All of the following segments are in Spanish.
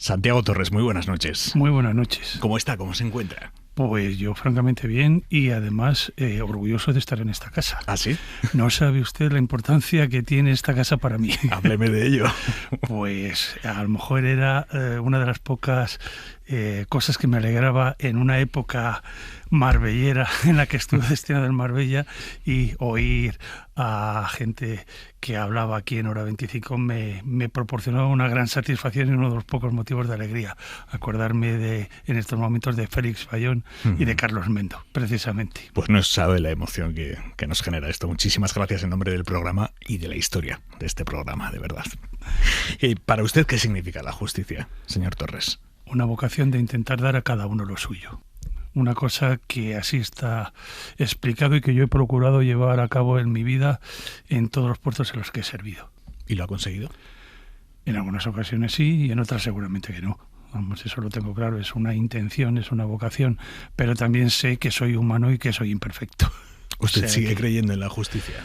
Santiago Torres, muy buenas noches. Muy buenas noches. ¿Cómo está? ¿Cómo se encuentra? Pues yo francamente bien y además orgulloso de estar en esta casa. ¿Ah, sí? No sabe usted la importancia que tiene esta casa para mí. Hábleme de ello. Pues a lo mejor era una de las pocas cosas que me alegraba en una época marbellera en la que estuve destinado en Marbella, y oír a gente que hablaba aquí en Hora 25 me proporcionaba una gran satisfacción y uno de los pocos motivos de alegría. Acordarme en estos momentos de Félix Fayón y de Carlos Mendo, precisamente. Pues no sabe la emoción que nos genera esto. Muchísimas gracias en nombre del programa y de la historia de este programa, de verdad. ¿Y para usted qué significa la justicia, señor Torres? Una vocación de intentar dar a cada uno lo suyo. Una cosa que así está explicado y que yo he procurado llevar a cabo en mi vida en todos los puestos en los que he servido. ¿Y lo ha conseguido? En algunas ocasiones sí y en otras seguramente que no. Vamos, eso lo tengo claro, es una intención, es una vocación, pero también sé que soy humano y que soy imperfecto. ¿Usted sigue creyendo en la justicia?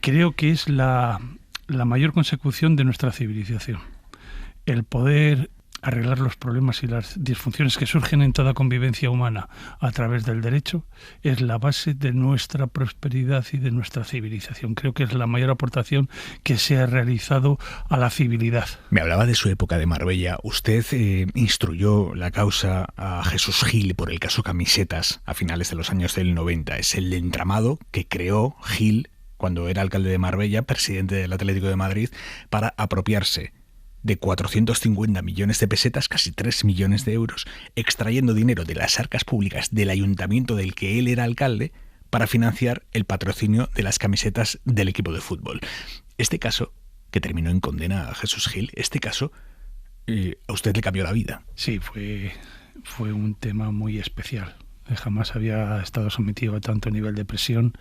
Creo que es la mayor consecución de nuestra civilización. El poder arreglar los problemas y las disfunciones que surgen en toda convivencia humana a través del derecho es la base de nuestra prosperidad y de nuestra civilización. Creo que es la mayor aportación que se ha realizado a la civilidad. Me hablaba de su época de Marbella. Usted instruyó la causa a Jesús Gil por el caso Camisetas a finales de los años del 90. Es el entramado que creó Gil cuando era alcalde de Marbella, presidente del Atlético de Madrid, para apropiarse de 450 millones de pesetas, casi 3 millones de euros, extrayendo dinero de las arcas públicas del ayuntamiento del que él era alcalde para financiar el patrocinio de las camisetas del equipo de fútbol. Este caso, que terminó en condena a Jesús Gil, este caso a usted le cambió la vida. Sí, fue un tema muy especial. Jamás había estado sometido a tanto nivel de presión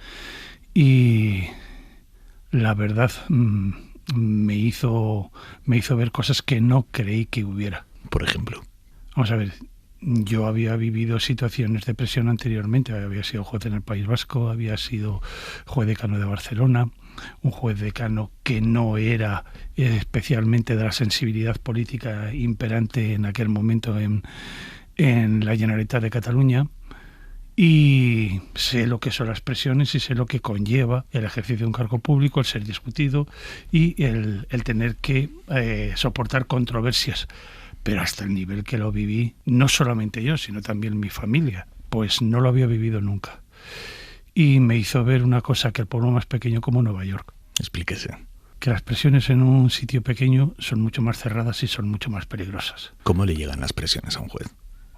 y la verdad me hizo ver cosas que no creí que hubiera. Por ejemplo. Vamos a ver, yo había vivido situaciones de presión anteriormente. Había sido juez en el País Vasco, había sido juez decano de Barcelona, un juez decano que no era especialmente de la sensibilidad política imperante en aquel momento en la Generalitat de Cataluña. Y sé lo que son las presiones y sé lo que conlleva el ejercicio de un cargo público, el ser discutido y el tener que soportar controversias. Pero hasta el nivel que lo viví, no solamente yo, sino también mi familia, pues no lo había vivido nunca. Y me hizo ver una cosa, que el pueblo más pequeño como Nueva York. Explíquese. Que las presiones en un sitio pequeño son mucho más cerradas y son mucho más peligrosas. ¿Cómo le llegan las presiones a un juez?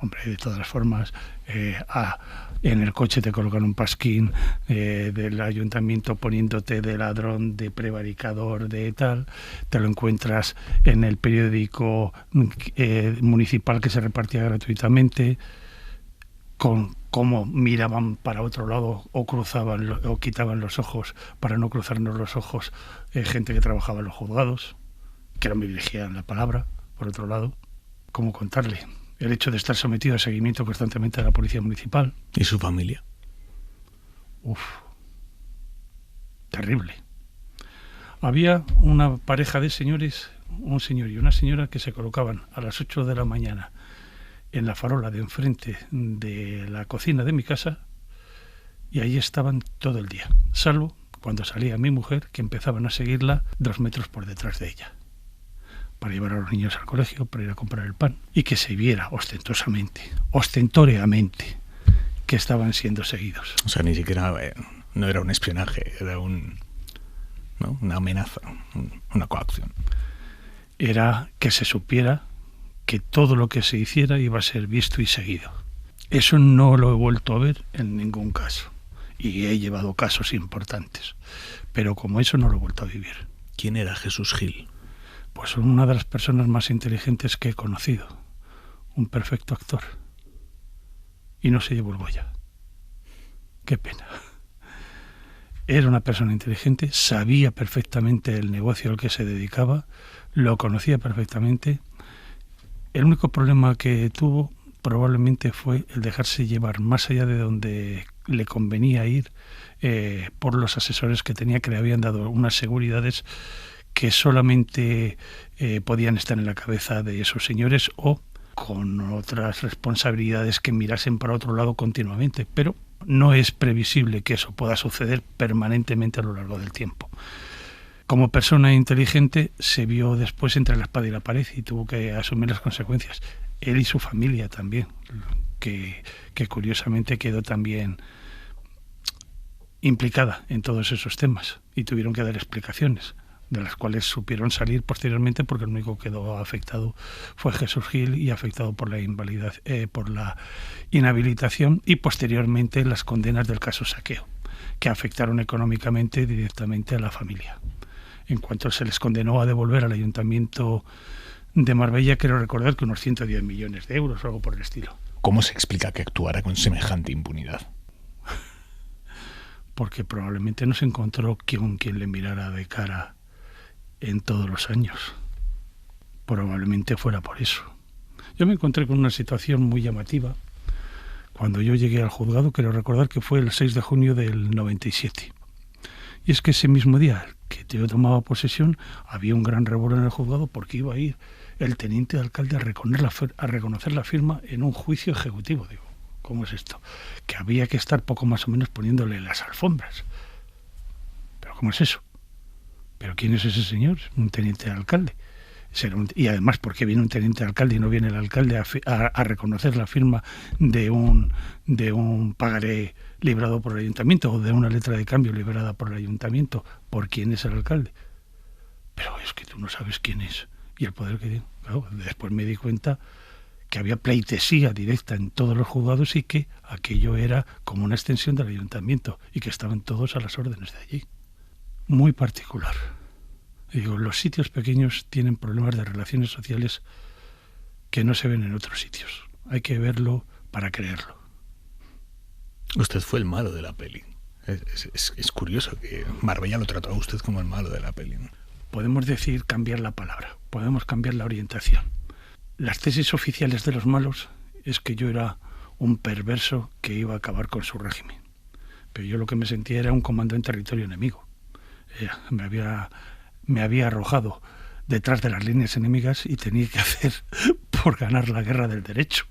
Hombre, de todas las formas, en el coche te colocan un pasquín del ayuntamiento poniéndote de ladrón, de prevaricador, de tal. Te lo encuentras en el periódico municipal que se repartía gratuitamente, con cómo miraban para otro lado o cruzaban o quitaban los ojos para no cruzarnos los ojos gente que trabajaba en los juzgados, que no me dirigían la palabra, por otro lado. ¿Cómo contarle? El hecho de estar sometido a seguimiento constantemente de la policía municipal. ¿Y su familia? Terrible. Había una pareja de señores, un señor y una señora, que se colocaban a las 8 de la mañana en la farola de enfrente de la cocina de mi casa y ahí estaban todo el día, salvo cuando salía mi mujer, que empezaban a seguirla 2 metros por detrás de ella, para llevar a los niños al colegio, para ir a comprar el pan, y que se viera ostentoriamente, que estaban siendo seguidos. O sea, ni siquiera no era un espionaje, era una amenaza, una coacción. Era que se supiera que todo lo que se hiciera iba a ser visto y seguido. Eso no lo he vuelto a ver en ningún caso, y he llevado casos importantes, pero como eso no lo he vuelto a vivir. ¿Quién era Jesús Gil? Pues una de las personas más inteligentes que he conocido. Un perfecto actor. Y no se llevó el Goya. Qué pena. Era una persona inteligente, sabía perfectamente el negocio al que se dedicaba, lo conocía perfectamente. El único problema que tuvo probablemente fue el dejarse llevar más allá de donde le convenía ir por los asesores que tenía, que le habían dado unas seguridades que solamente podían estar en la cabeza de esos señores o con otras responsabilidades que mirasen para otro lado continuamente, pero no es previsible que eso pueda suceder permanentemente a lo largo del tiempo. Como persona inteligente se vio después entre la espada y la pared y tuvo que asumir las consecuencias. Él y su familia también, que curiosamente quedó también implicada en todos esos temas y tuvieron que dar explicaciones, de las cuales supieron salir posteriormente porque el único que quedó afectado fue Jesús Gil y afectado por la inhabilitación y posteriormente las condenas del caso Saqueo, que afectaron económicamente directamente a la familia. En cuanto se les condenó a devolver al Ayuntamiento de Marbella, quiero recordar que unos 110 millones de euros o algo por el estilo. ¿Cómo se explica que actuara con semejante impunidad? Porque probablemente no se encontró quien le mirara de cara en todos los años. Probablemente fuera por eso. Yo me encontré con una situación muy llamativa cuando yo llegué al juzgado, quiero recordar que fue el 6 de junio del 97. Y es que ese mismo día que yo tomaba posesión, había un gran revuelo en el juzgado porque iba a ir el teniente de alcalde a reconocer la firma en un juicio ejecutivo. Digo, ¿cómo es esto? Que había que estar poco más o menos poniéndole las alfombras. ¿Pero cómo es eso? ¿Pero quién es ese señor? Un teniente de alcalde. Y además, ¿por qué viene un teniente de alcalde y no viene el alcalde a reconocer la firma de un pagaré librado por el ayuntamiento o de una letra de cambio librada por el ayuntamiento? ¿Por quién es el alcalde? Pero es que tú no sabes quién es. Y el poder que tiene. Claro, después me di cuenta que había pleitesía directa en todos los juzgados y que aquello era como una extensión del ayuntamiento y que estaban todos a las órdenes de allí. Muy particular. Digo, los sitios pequeños tienen problemas de relaciones sociales que no se ven en otros sitios. Hay que verlo para creerlo. Usted fue el malo de la peli. Es curioso que Marbella lo trató a usted como el malo de la peli, ¿no? Podemos decir cambiar la palabra, podemos cambiar la orientación. Las tesis oficiales de los malos es que yo era un perverso que iba a acabar con su régimen. Pero yo lo que me sentía era un comando en territorio enemigo. Me había arrojado detrás de las líneas enemigas y tenía que hacer por ganar la guerra del derecho.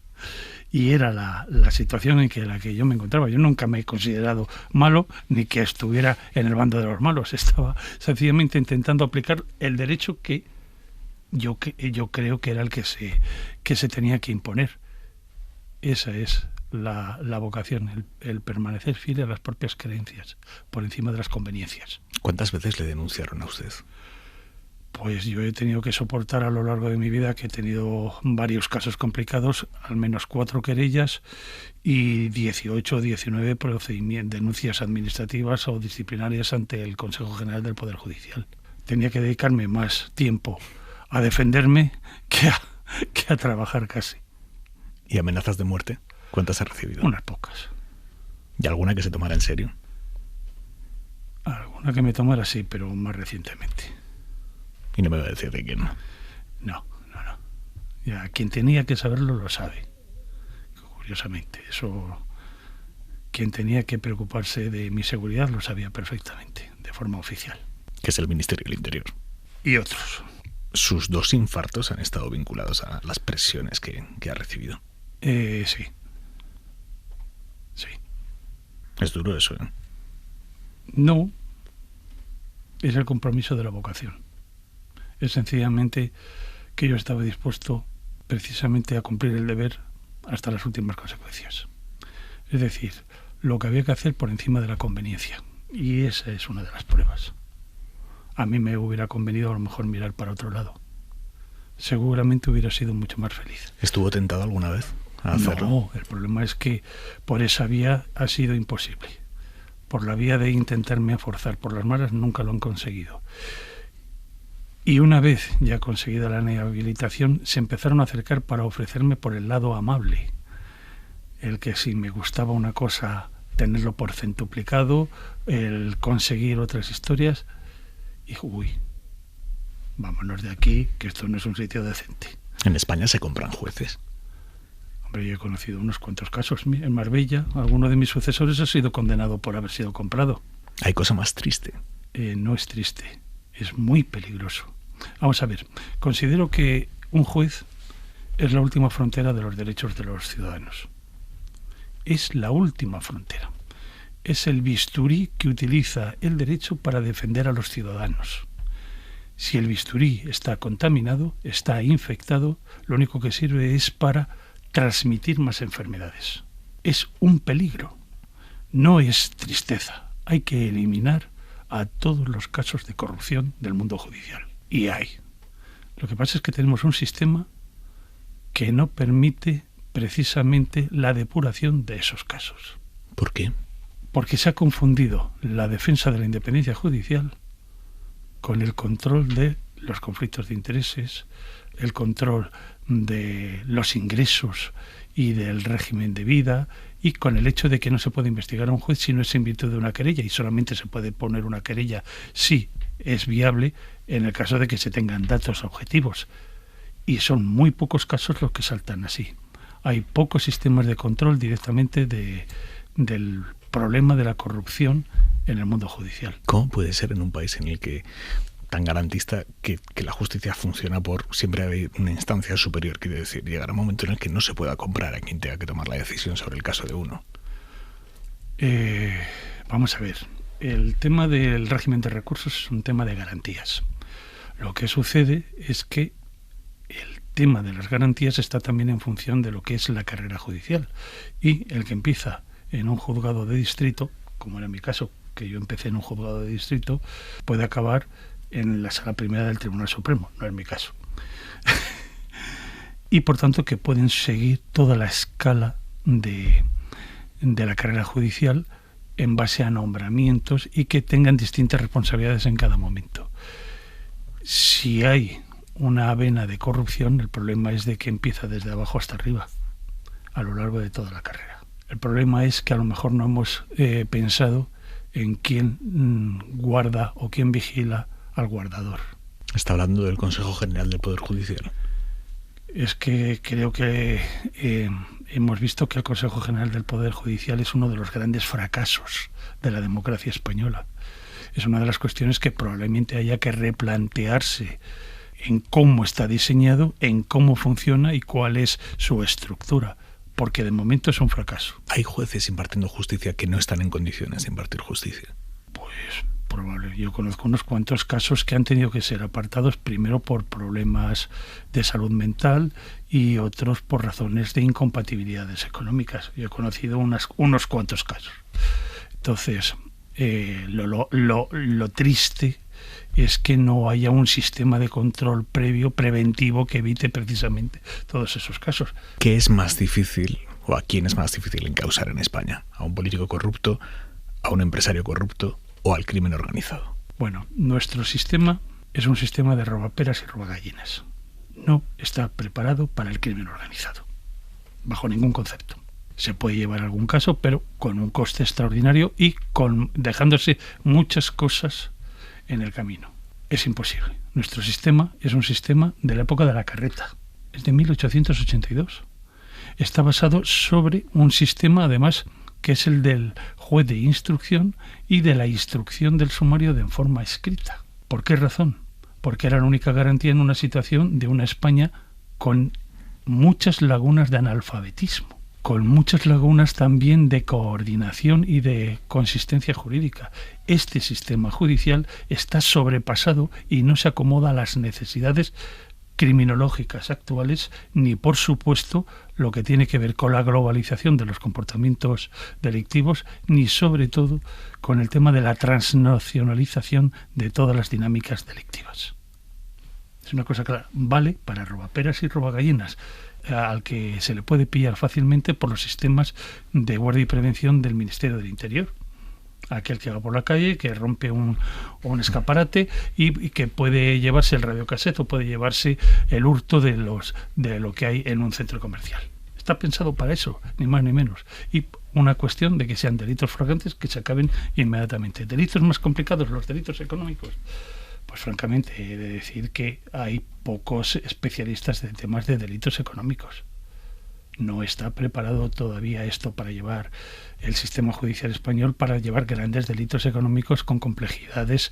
Y era la situación en la que yo me encontraba. Yo nunca me he considerado malo ni que estuviera en el bando de los malos. Estaba sencillamente intentando aplicar el derecho que yo creo que era el que se tenía que imponer. Esa es la vocación, el permanecer fiel a las propias creencias por encima de las conveniencias. ¿Cuántas veces le denunciaron a usted? Pues yo he tenido que soportar a lo largo de mi vida, que he tenido varios casos complicados, al menos 4 querellas y 18 o 19 denuncias administrativas o disciplinarias ante el Consejo General del Poder Judicial. Tenía que dedicarme más tiempo a defenderme que a trabajar casi. ¿Y amenazas de muerte? ¿Cuántas ha recibido? Unas pocas. ¿Y alguna que se tomara en serio? Alguna que me tomara, sí, pero más recientemente. Y no me va a decir de quién. No. Ya, quien tenía que saberlo lo sabe. Curiosamente, eso, quien tenía que preocuparse de mi seguridad lo sabía perfectamente, de forma oficial. Que es el Ministerio del Interior. Y otros. ¿Sus 2 infartos han estado vinculados a las presiones que ha recibido? Sí. Es duro eso, ¿eh? No. Es el compromiso de la vocación. Es sencillamente que yo estaba dispuesto precisamente a cumplir el deber hasta las últimas consecuencias. Es decir, lo que había que hacer por encima de la conveniencia. Y esa es una de las pruebas. A mí me hubiera convenido a lo mejor mirar para otro lado. Seguramente hubiera sido mucho más feliz. ¿Estuvo tentado alguna vez a hacerlo? No, el problema es que por esa vía ha sido imposible. Por la vía de intentarme forzar por las malas nunca lo han conseguido. Y una vez ya conseguida la inhabilitación, se empezaron a acercar para ofrecerme por el lado amable. El que si me gustaba una cosa, tenerlo por centuplicado, el conseguir otras historias. Y vámonos de aquí, que esto no es un sitio decente. ¿En España se compran jueces? Hombre, yo he conocido unos cuantos casos. En Marbella, alguno de mis sucesores ha sido condenado por haber sido comprado. ¿Hay cosa más triste? No es triste. Es muy peligroso. Vamos a ver, considero que un juez es la última frontera de los derechos de los ciudadanos. Es la última frontera. Es el bisturí que utiliza el derecho para defender a los ciudadanos. Si el bisturí está contaminado, está infectado, lo único que sirve es para transmitir más enfermedades. Es un peligro, no es tristeza. Hay que eliminar a todos los casos de corrupción del mundo judicial. Y hay. Lo que pasa es que tenemos un sistema que no permite precisamente la depuración de esos casos. ¿Por qué? Porque se ha confundido la defensa de la independencia judicial con el control de los conflictos de intereses, el control de los ingresos y del régimen de vida, y con el hecho de que no se puede investigar a un juez si no es en virtud de una querella, y solamente se puede poner una querella si es viable en el caso de que se tengan datos objetivos. Y son muy pocos casos los que saltan así. Hay pocos sistemas de control directamente del problema de la corrupción en el mundo judicial. ¿Cómo puede ser en un país en el que tan garantista que la justicia funciona por siempre hay una instancia superior? Quiere decir, llegará un momento en el que no se pueda comprar a quien tenga que tomar la decisión sobre el caso de uno. Vamos a ver. El tema del régimen de recursos es un tema de garantías. Lo que sucede es que el tema de las garantías está también en función de lo que es la carrera judicial. Y el que empieza en un juzgado de distrito, como era mi caso, que yo empecé en un juzgado de distrito, puede acabar en la sala primera del Tribunal Supremo, no es mi caso. Y por tanto que pueden seguir toda la escala de la carrera judicial en base a nombramientos y que tengan distintas responsabilidades en cada momento. Si hay una vena de corrupción, el problema es de que empieza desde abajo hasta arriba, a lo largo de toda la carrera. El problema es que a lo mejor no hemos pensado en quién guarda o quién vigila al guardador. Está hablando del Consejo General del Poder Judicial. Es que creo que hemos visto que el Consejo General del Poder Judicial es uno de los grandes fracasos de la democracia española. Es una de las cuestiones que probablemente haya que replantearse en cómo está diseñado, en cómo funciona y cuál es su estructura, porque de momento es un fracaso. ¿Hay jueces impartiendo justicia que no están en condiciones de impartir justicia? Pues probable. Yo conozco unos cuantos casos que han tenido que ser apartados, primero por problemas de salud mental y otros por razones de incompatibilidades económicas. Yo he conocido unos cuantos casos. Entonces, lo triste es que no haya un sistema de control previo, preventivo, que evite precisamente todos esos casos. ¿Qué es más difícil, o a quién es más difícil encausar en España? ¿A un político corrupto, a un empresario corrupto o al crimen organizado? Bueno, nuestro sistema es un sistema de robaperas y robagallinas. No está preparado para el crimen organizado, bajo ningún concepto. Se puede llevar algún caso, pero con un coste extraordinario y dejándose muchas cosas en el camino. Es imposible. Nuestro sistema es un sistema de la época de la carreta. Es de 1882. Está basado sobre un sistema, además, que es el del juez de instrucción y de la instrucción del sumario de forma escrita. ¿Por qué razón? Porque era la única garantía en una situación de una España con muchas lagunas de analfabetismo, con muchas lagunas también de coordinación y de consistencia jurídica. Este sistema judicial está sobrepasado y no se acomoda a las necesidades criminológicas actuales, ni por supuesto lo que tiene que ver con la globalización de los comportamientos delictivos, ni sobre todo con el tema de la transnacionalización de todas las dinámicas delictivas. Es una cosa clara, vale para robaperas y robagallinas, al que se le puede pillar fácilmente por los sistemas de guardia y prevención del Ministerio del Interior. Aquel que va por la calle, que rompe un escaparate y que puede llevarse el radiocassette o puede llevarse el hurto de lo que hay en un centro comercial. Está pensado para eso, ni más ni menos. Y una cuestión de que sean delitos flagrantes que se acaben inmediatamente. Delitos más complicados, los delitos económicos. Pues francamente he de decir que hay pocos especialistas de temas de delitos económicos. No está preparado todavía esto para llevar el sistema judicial español, para llevar grandes delitos económicos con complejidades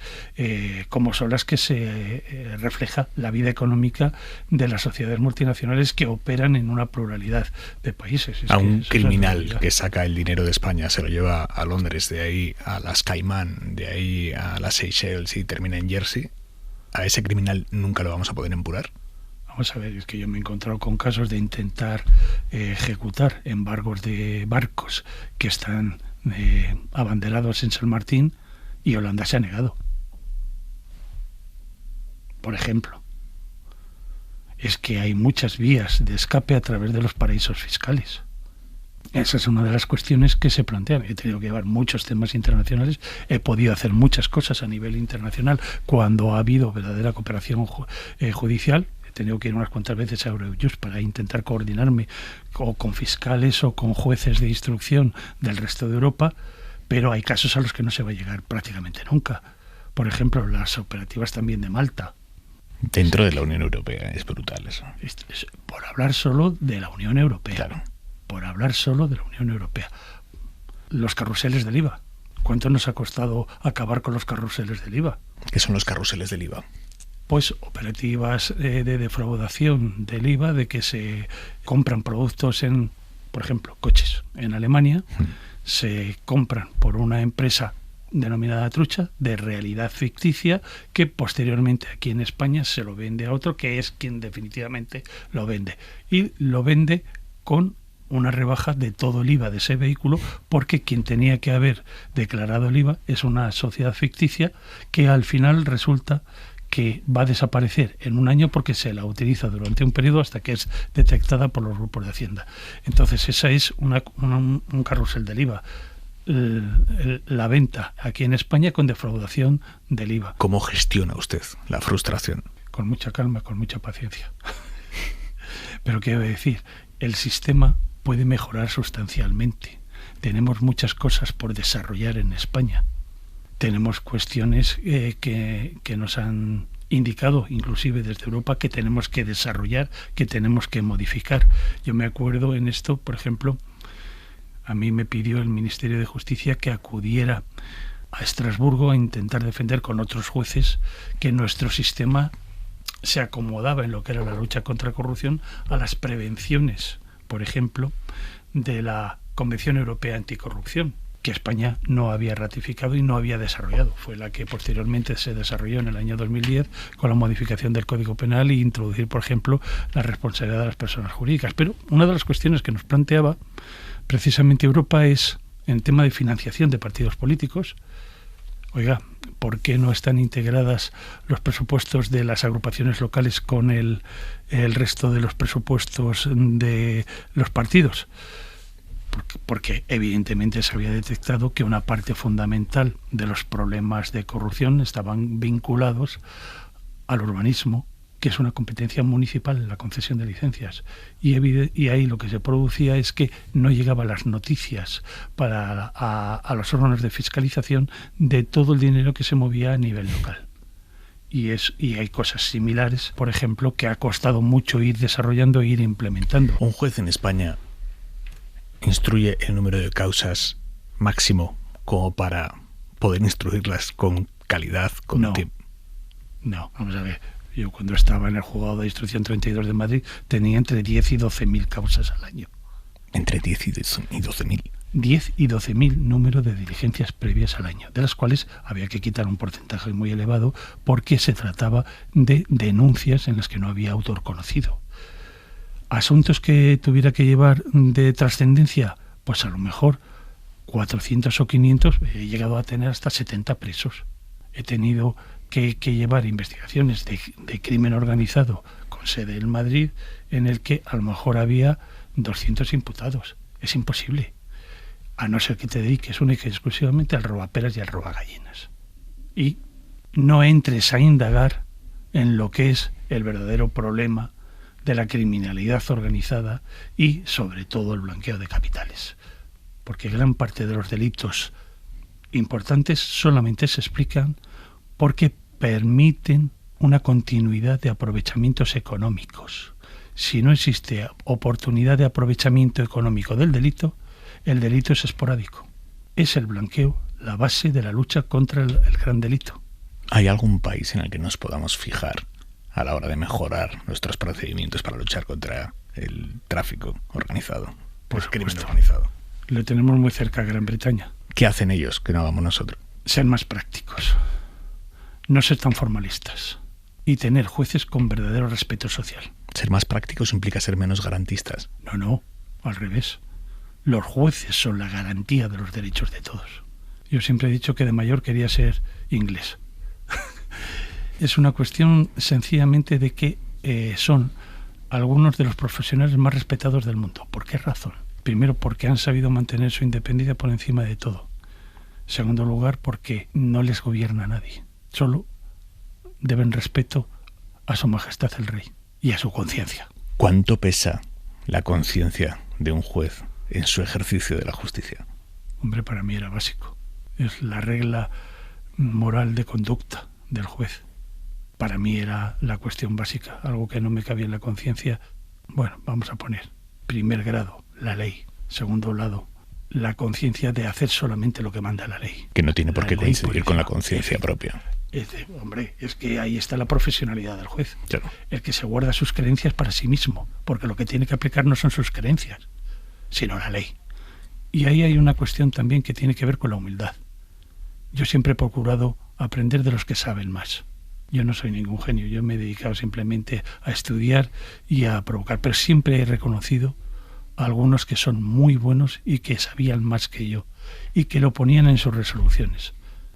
como son las que se refleja la vida económica de las sociedades multinacionales que operan en una pluralidad de países. A un criminal que saca el dinero de España, se lo lleva a Londres, de ahí a las Caimán, de ahí a las Seychelles y termina en Jersey, ¿a ese criminal nunca lo vamos a poder empurar? Vamos a ver, es que yo me he encontrado con casos de intentar ejecutar embargos de barcos que están abanderados en San Martín y Holanda se ha negado. Por ejemplo, es que hay muchas vías de escape a través de los paraísos fiscales. Esa es una de las cuestiones que se plantean. He tenido que llevar muchos temas internacionales, he podido hacer muchas cosas a nivel internacional cuando ha habido verdadera cooperación judicial. He tenido que ir unas cuantas veces a Eurojust para intentar coordinarme o con fiscales o con jueces de instrucción del resto de Europa, pero hay casos a los que no se va a llegar prácticamente nunca. Por ejemplo, las operativas también de Malta. Dentro de la Unión Europea, es brutal eso. Es por hablar solo de la Unión Europea. Claro. Por hablar solo de la Unión Europea. Los carruseles del IVA. ¿Cuánto nos ha costado acabar con los carruseles del IVA? ¿Qué son los carruseles del IVA? Pues operativas de defraudación del IVA, de que se compran productos en, por ejemplo, coches en Alemania, se compran por una empresa denominada trucha, de realidad ficticia, que posteriormente aquí en España se lo vende a otro, que es quien definitivamente lo vende. Y lo vende con una rebaja de todo el IVA de ese vehículo, porque quien tenía que haber declarado el IVA es una sociedad ficticia que al final resulta que va a desaparecer en un año porque se la utiliza durante un periodo hasta que es detectada por los grupos de Hacienda. Entonces esa es un carrusel del IVA. La venta aquí en España con defraudación del IVA. ¿Cómo gestiona usted la frustración? Con mucha calma, con mucha paciencia. Pero quiero decir, el sistema puede mejorar sustancialmente. Tenemos muchas cosas por desarrollar en España. Tenemos cuestiones que nos han indicado, inclusive desde Europa, que tenemos que desarrollar, que tenemos que modificar. Yo me acuerdo en esto, por ejemplo, a mí me pidió el Ministerio de Justicia que acudiera a Estrasburgo a intentar defender con otros jueces que nuestro sistema se acomodaba en lo que era la lucha contra la corrupción a las prevenciones, por ejemplo, de la Convención Europea Anticorrupción, que España no había ratificado y no había desarrollado. Fue la que posteriormente se desarrolló en el año 2010 con la modificación del Código Penal e introducir, por ejemplo, la responsabilidad de las personas jurídicas. Pero una de las cuestiones que nos planteaba precisamente Europa es, en tema de financiación de partidos políticos, oiga, ¿por qué no están integradas los presupuestos de las agrupaciones locales con el resto de los presupuestos de los partidos? Porque evidentemente se había detectado que una parte fundamental de los problemas de corrupción estaban vinculados al urbanismo, que es una competencia municipal en la concesión de licencias. Y ahí lo que se producía es que no llegaban las noticias a los órganos de fiscalización de todo el dinero que se movía a nivel local. Y hay cosas similares, por ejemplo, que ha costado mucho ir desarrollando e ir implementando. Un juez en España instruye el número de causas máximo como para poder instruirlas con calidad, con tiempo. No, vamos a ver. Yo cuando estaba en el juzgado de instrucción 32 de Madrid tenía entre 10 y 12.000 causas al año. ¿Entre 10 y 12.000? 10 y 12.000 números de diligencias previas al año, de las cuales había que quitar un porcentaje muy elevado porque se trataba de denuncias en las que no había autor conocido. Asuntos que tuviera que llevar de trascendencia, pues a lo mejor 400 o 500, he llegado a tener hasta 70 presos. He tenido que llevar investigaciones de crimen organizado con sede en Madrid, en el que a lo mejor había 200 imputados. Es imposible, a no ser que te dediques única y exclusivamente al robaperas y al robagallinas. Y no entres a indagar en lo que es el verdadero problema de la criminalidad organizada y, sobre todo, el blanqueo de capitales. Porque gran parte de los delitos importantes solamente se explican porque permiten una continuidad de aprovechamientos económicos. Si no existe oportunidad de aprovechamiento económico del delito, el delito es esporádico. Es el blanqueo la base de la lucha contra el gran delito. ¿Hay algún país en el que nos podamos fijar a la hora de mejorar nuestros procedimientos para luchar contra el tráfico organizado, el crimen organizado? Lo tenemos muy cerca a Gran Bretaña. ¿Qué hacen ellos que no hagamos nosotros? Ser más prácticos, no ser tan formalistas y tener jueces con verdadero respeto social. ¿Ser más prácticos implica ser menos garantistas? No, al revés. Los jueces son la garantía de los derechos de todos. Yo siempre he dicho que de mayor quería ser inglés. Es una cuestión sencillamente de que son algunos de los profesionales más respetados del mundo. ¿Por qué razón? Primero, porque han sabido mantener su independencia por encima de todo. Segundo lugar, porque no les gobierna nadie. Solo deben respeto a su majestad el rey y a su conciencia. ¿Cuánto pesa la conciencia de un juez en su ejercicio de la justicia? Hombre, para mí era básico. Es la regla moral de conducta del juez. Para mí era la cuestión básica, algo que no me cabía en la conciencia. Bueno, vamos a poner, primer grado, la ley. Segundo grado, la conciencia de hacer solamente lo que manda la ley. Que no tiene por qué coincidir con la conciencia propia. Hombre, es que ahí está la profesionalidad del juez. Claro. El que se guarda sus creencias para sí mismo, porque lo que tiene que aplicar no son sus creencias, sino la ley. Y ahí hay una cuestión también que tiene que ver con la humildad. Yo siempre he procurado aprender de los que saben más. Yo no soy ningún genio, yo me he dedicado simplemente a estudiar y a provocar, pero siempre he reconocido a algunos que son muy buenos y que sabían más que yo y que lo ponían en sus resoluciones.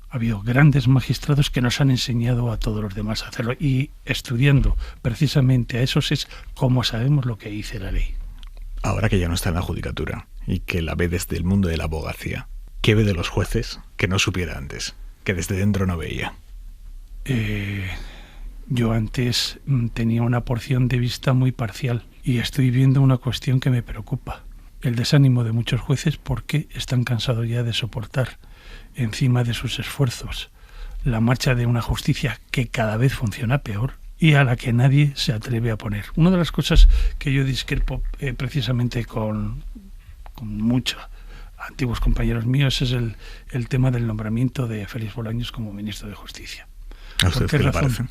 Ha habido grandes magistrados que nos han enseñado a todos los demás a hacerlo, y estudiando precisamente a esos es como sabemos lo que dice la ley. Ahora que ya no está en la judicatura y que la ve desde el mundo de la abogacía, ¿qué ve de los jueces que no supiera antes, que desde dentro no veía? Yo antes tenía una porción de vista muy parcial y estoy viendo una cuestión que me preocupa. El desánimo de muchos jueces porque están cansados ya de soportar encima de sus esfuerzos la marcha de una justicia que cada vez funciona peor y a la que nadie se atreve a poner. Una de las cosas que yo discrepo precisamente con muchos antiguos compañeros míos es el tema del nombramiento de Félix Bolaños como ministro de Justicia. ¿A usted qué le parece?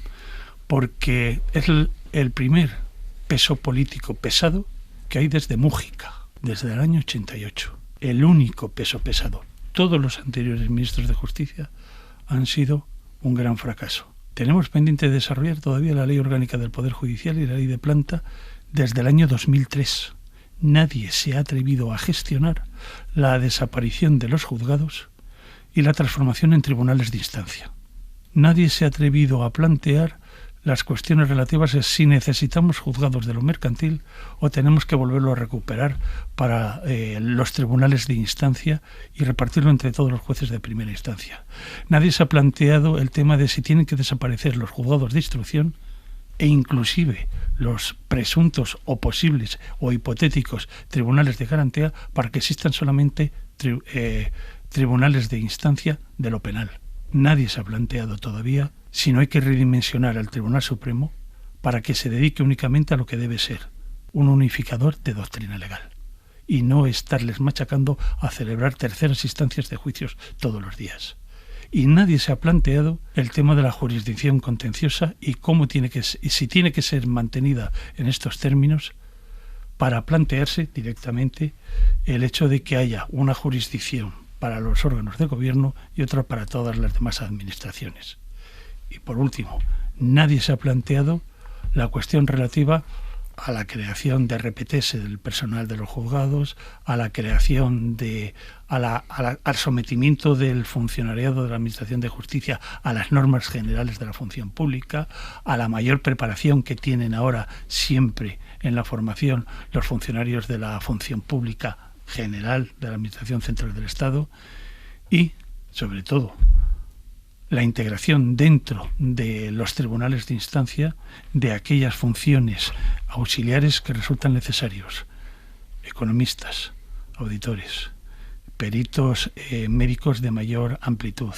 Porque es el primer peso político pesado que hay desde Mújica, desde el año 88. El único peso pesado. Todos los anteriores ministros de Justicia han sido un gran fracaso. Tenemos pendiente de desarrollar todavía la Ley Orgánica del Poder Judicial y la Ley de Planta desde el año 2003. Nadie se ha atrevido a gestionar la desaparición de los juzgados y la transformación en tribunales de instancia. Nadie se ha atrevido a plantear las cuestiones relativas a si necesitamos juzgados de lo mercantil o tenemos que volverlo a recuperar para los tribunales de instancia y repartirlo entre todos los jueces de primera instancia. Nadie se ha planteado el tema de si tienen que desaparecer los juzgados de instrucción e inclusive los presuntos o posibles o hipotéticos tribunales de garantía para que existan solamente tribunales de instancia de lo penal. Nadie se ha planteado todavía si no hay que redimensionar al Tribunal Supremo para que se dedique únicamente a lo que debe ser, un unificador de doctrina legal, y no estarles machacando a celebrar terceras instancias de juicios todos los días. Y nadie se ha planteado el tema de la jurisdicción contenciosa y si tiene que ser mantenida en estos términos para plantearse directamente el hecho de que haya una jurisdicción para los órganos de gobierno y otra para todas las demás administraciones. Y por último, nadie se ha planteado la cuestión relativa a la creación de RPTs del personal de los juzgados, a la creación al sometimiento del funcionariado de la Administración de Justicia a las normas generales de la función pública, a la mayor preparación que tienen ahora siempre en la formación los funcionarios de la función pública general de la Administración Central del Estado y, sobre todo, la integración dentro de los tribunales de instancia de aquellas funciones auxiliares que resultan necesarios: economistas, auditores, peritos médicos de mayor amplitud,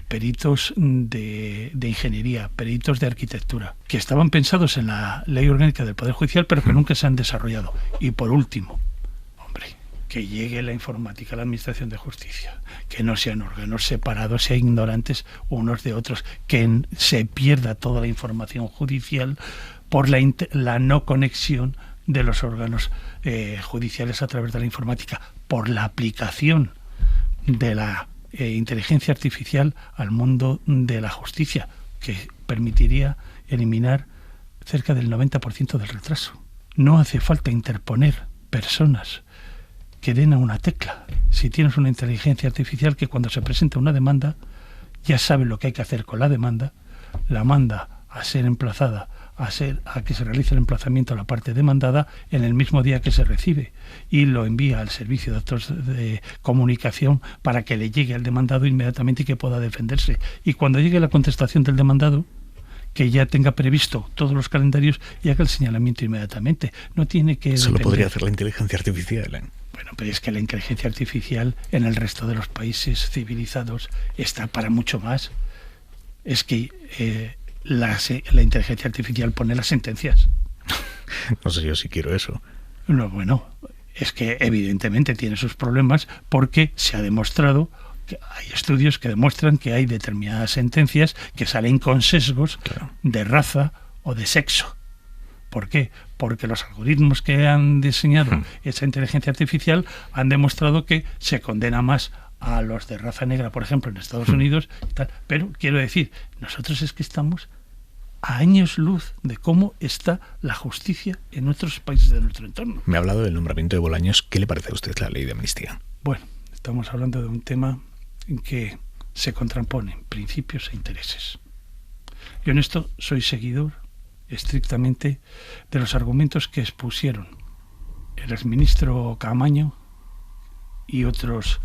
peritos de ingeniería, peritos de arquitectura, que estaban pensados en la ley orgánica del Poder Judicial, pero que nunca se han desarrollado. Y por último, que llegue la informática a la Administración de Justicia, que no sean órganos separados, sean ignorantes unos de otros, que se pierda toda la información judicial por la no conexión de los órganos judiciales a través de la informática, por la aplicación de la inteligencia artificial al mundo de la justicia, que permitiría eliminar cerca del 90% del retraso. No hace falta interponer personas que den a una tecla. Si tienes una inteligencia artificial que cuando se presenta una demanda ya sabe lo que hay que hacer con la demanda, la manda a ser emplazada a que se realice el emplazamiento a la parte demandada en el mismo día que se recibe y lo envía al servicio de datos de comunicación para que le llegue al demandado inmediatamente y que pueda defenderse. Y cuando llegue la contestación del demandado, que ya tenga previsto todos los calendarios y haga el señalamiento inmediatamente. No tiene que... Eso lo podría hacer la inteligencia artificial, ¿eh? Bueno, pero es que la inteligencia artificial en el resto de los países civilizados está para mucho más. Es que la inteligencia artificial pone las sentencias. No sé yo si quiero eso. No, bueno, es que evidentemente tiene sus problemas porque se ha demostrado que hay estudios que demuestran que hay determinadas sentencias que salen con sesgos de raza o de sexo. ¿Por qué? Porque los algoritmos que han diseñado esa inteligencia artificial han demostrado que se condena más a los de raza negra, por ejemplo, en Estados Unidos y tal. Pero quiero decir, nosotros es que estamos a años luz de cómo está la justicia en otros países de nuestro entorno. Me ha hablado del nombramiento de Bolaños. ¿Qué le parece a usted la ley de amnistía? Bueno, estamos hablando de un tema en que se contraponen principios e intereses. Yo en esto soy seguidor estrictamente de los argumentos que expusieron el exministro Caamaño y otros,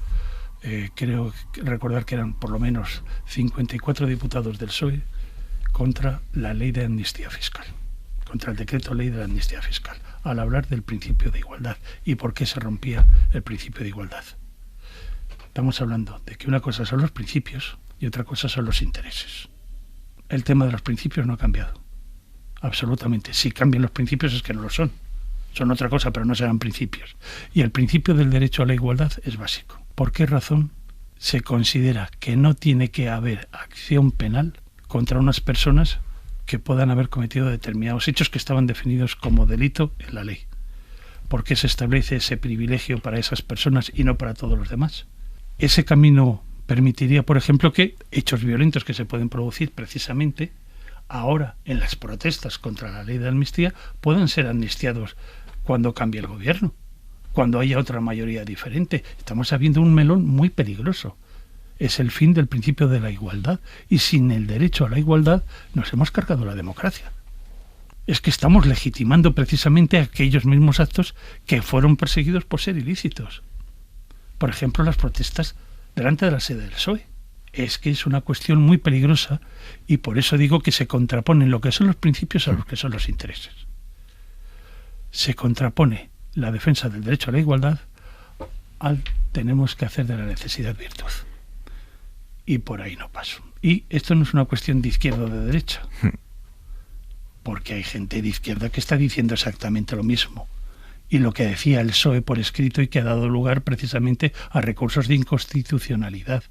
creo recordar que eran por lo menos 54 diputados del PSOE contra la ley de amnistía fiscal, contra el decreto ley de la amnistía fiscal, al hablar del principio de igualdad y por qué se rompía el principio de igualdad. Estamos hablando de que una cosa son los principios y otra cosa son los intereses. El tema de los principios no ha cambiado. Absolutamente. Si cambian los principios es que no lo son. Son otra cosa, pero no serán principios. Y el principio del derecho a la igualdad es básico. ¿Por qué razón se considera que no tiene que haber acción penal contra unas personas que puedan haber cometido determinados hechos que estaban definidos como delito en la ley? ¿Por qué se establece ese privilegio para esas personas y no para todos los demás? Ese camino permitiría, por ejemplo, que hechos violentos que se pueden producir precisamente ahora en las protestas contra la ley de amnistía puedan ser amnistiados cuando cambie el gobierno, cuando haya otra mayoría diferente. Estamos abriendo un melón muy peligroso. Es el fin del principio de la igualdad y sin el derecho a la igualdad nos hemos cargado la democracia. Es que estamos legitimando precisamente aquellos mismos actos que fueron perseguidos por ser ilícitos. Por ejemplo, las protestas delante de la sede del PSOE. Es que es una cuestión muy peligrosa y por eso digo que se contraponen lo que son los principios a lo que son los intereses. Se contrapone la defensa del derecho a la igualdad al tenemos que hacer de la necesidad virtud. Y por ahí no paso. Y esto no es una cuestión de izquierda o de derecha, porque hay gente de izquierda que está diciendo exactamente lo mismo. Y lo que decía el PSOE por escrito y que ha dado lugar precisamente a recursos de inconstitucionalidad.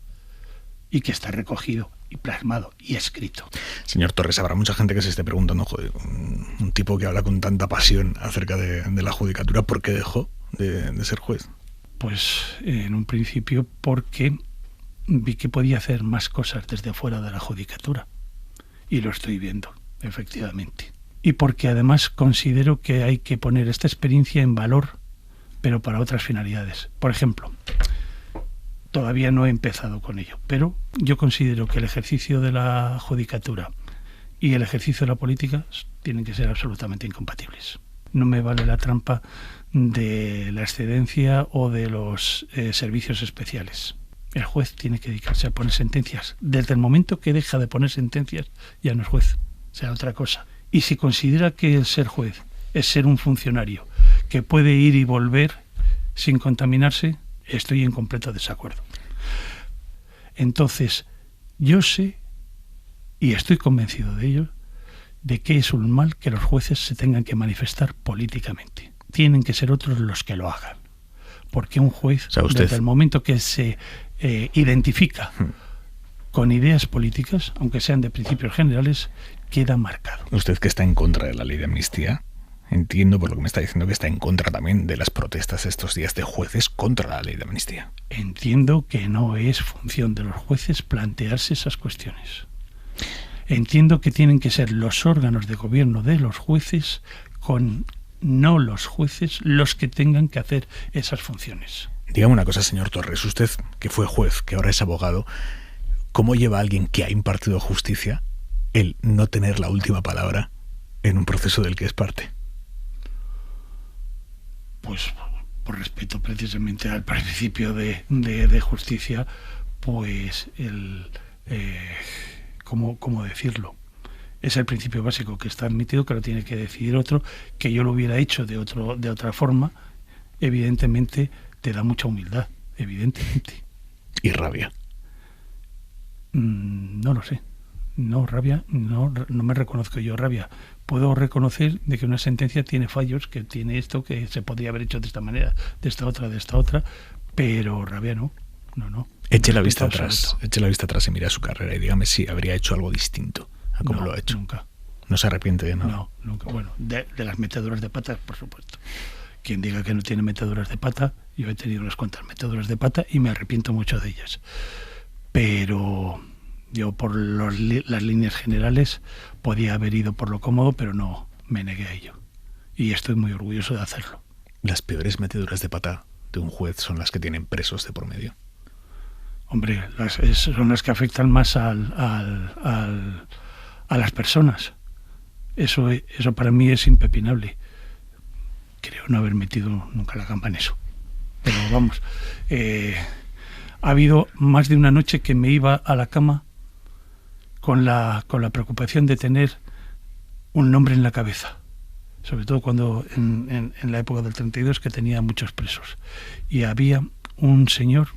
Y que está recogido y plasmado y escrito. Señor Torres, habrá mucha gente que se esté preguntando, joder, un tipo que habla con tanta pasión acerca de la judicatura, ¿por qué dejó de ser juez? Pues en un principio porque vi que podía hacer más cosas desde fuera de la judicatura. Y lo estoy viendo, efectivamente. Y porque además considero que hay que poner esta experiencia en valor, pero para otras finalidades. Por ejemplo, todavía no he empezado con ello, pero yo considero que el ejercicio de la judicatura y el ejercicio de la política tienen que ser absolutamente incompatibles. No me vale la trampa de la excedencia o de los servicios especiales. El juez tiene que dedicarse a poner sentencias. Desde el momento que deja de poner sentencias, ya no es juez, será otra cosa. Y si considera que el ser juez es ser un funcionario que puede ir y volver sin contaminarse, estoy en completo desacuerdo. Entonces, Yo sé, y estoy convencido de ello, de que es un mal que los jueces se tengan que manifestar políticamente. Tienen que ser otros los que lo hagan. Porque un juez, desde el momento que se identifica con ideas políticas, aunque sean de principios generales, queda marcado. Usted, que está en contra de la ley de amnistía, entiendo por lo que me está diciendo que está en contra también de las protestas estos días de jueces contra la ley de amnistía. Entiendo que no es función de los jueces plantearse esas cuestiones. Entiendo que tienen que ser los órganos de gobierno de los jueces, no los jueces, los que tengan que hacer esas funciones. Dígame una cosa, señor Torres, usted que fue juez, que ahora es abogado, ¿cómo lleva a alguien que ha impartido justicia el no tener la última palabra en un proceso del que es parte? Pues por respeto precisamente al principio de justicia, pues ¿cómo decirlo? Es el principio básico que está admitido, que lo tiene que decidir otro, que yo lo hubiera hecho de otra forma, evidentemente te da mucha humildad, evidentemente. ¿Y rabia? No lo sé. No, rabia, no me reconozco yo rabia. Puedo reconocer de que una sentencia tiene fallos, que tiene esto, que se podría haber hecho de esta manera, de esta otra, pero rabia no. Eche la vista atrás y mira su carrera y dígame si habría hecho algo distinto a cómo lo ha hecho. Nunca. ¿No se arrepiente de nada? No, nunca. Bueno, de las meteduras de pata, por supuesto. Quien diga que no tiene meteduras de pata, yo he tenido unas cuantas meteduras de pata y me arrepiento mucho de ellas. Pero yo por las líneas generales podía haber ido por lo cómodo, pero no me negué a ello. Y estoy muy orgulloso de hacerlo. Las peores meteduras de pata de un juez son las que tienen presos de por medio. Hombre, son las que afectan más a las personas. Eso para mí es impepinable. Creo no haber metido nunca la gamba en eso. Pero vamos, ha habido más de una noche que me iba a la cama con la preocupación de tener un nombre en la cabeza. Sobre todo cuando en la época del 32, que tenía muchos presos. Y había un señor,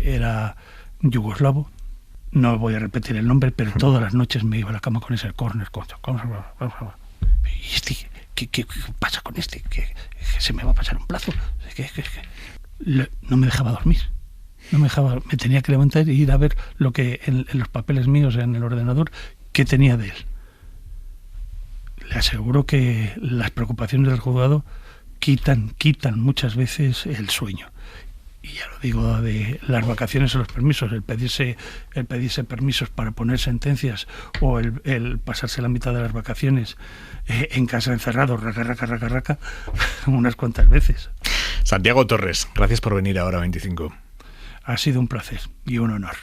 era yugoslavo, no voy a repetir el nombre, pero todas las noches me iba a la cama con ese corner. ¿Y qué pasa con este? ¿Que se me va a pasar un plazo? No me dejaba dormir. Me tenía que levantar e ir a ver lo que en los papeles míos en el ordenador, qué tenía de él. Le aseguro que las preocupaciones del juzgado quitan muchas veces el sueño. Y ya lo digo de las vacaciones o los permisos, el pedirse permisos para poner sentencias o el pasarse la mitad de las vacaciones en casa encerrado, raca, unas cuantas veces. Santiago Torres, gracias por venir a Hora 25. Ha sido un placer y un honor.